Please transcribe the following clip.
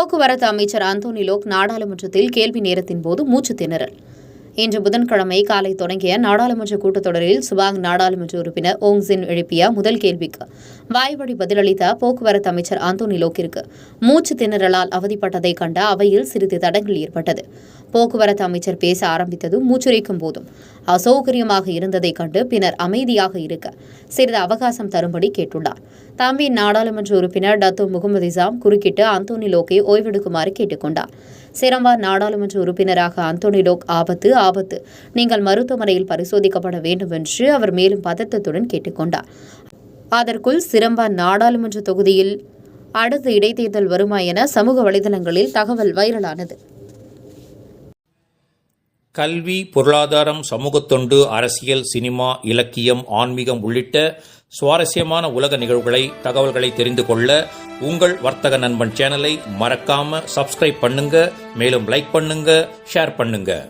போக்குவரத்து அமைச்சர் அந்தோனி லோக் நாடாளுமன்றத்தில் கேள்வி நேரத்தின் போது மூச்சு திணறல். இன்று புதன்கிழமை காலை தொடங்கிய நாடாளுமன்ற கூட்டத்தொடரில் சுபாங் நாடாளுமன்ற உறுப்பினர் ஓங்சின் எழுப்பிய முதல் கேள்விக்கு வாய்வழி பதிலளித்த போக்குவரத்து அமைச்சர் அந்தோனி லோக்கிற்கு மூச்சு திணறலால் அவதிப்பட்டதை கண்ட அவையில் சிறிது தடங்கள் ஏற்பட்டது. போக்குவரத்து அமைச்சர் பேச ஆரம்பித்ததும் மூச்சுரைக்கும் போதும் அசௌகரியமாக இருந்ததைக் கண்டு பின்னர் அமைதியாக இருக்க சிறிது அவகாசம் தரும்படி கேட்டுள்ளார். தம்பியின் நாடாளுமன்ற உறுப்பினர் டத்து முகமது இசாம் குறுக்கிட்டு அந்தோனி லோக்கை ஓய்வெடுக்குமாறு கேட்டுக் கொண்டார். சிரம்பான் நாடாளுமன்ற உறுப்பினராக அந்தோனி லோக் ஆபத்து, நீங்கள் மருத்துவமனையில் பரிசோதிக்கப்பட வேண்டும் என்று அவர் மேலும் பதட்டத்துடன் கேட்டுக்கொண்டார். அதற்குள் சிரம்பான் நாடாளுமன்ற தொகுதியில் அடுத்த இடைத்தேர்தல் வருமா என சமூக வலைதளங்களில் தகவல் வைரலானது. கல்வி, பொருளாதாரம், சமூகத்தொண்டு, அரசியல், சினிமா, இலக்கியம், ஆன்மீகம் உள்ளிட்ட சுவாரஸ்யமான உலக நிகழ்வுகளை, தகவல்களை தெரிந்து கொள்ள உங்கள் வர்த்தக நண்பன் சேனலை மறக்காம சப்ஸ்கிரைப் பண்ணுங்க. மேலும் லைக் பண்ணுங்க, ஷேர் பண்ணுங்க.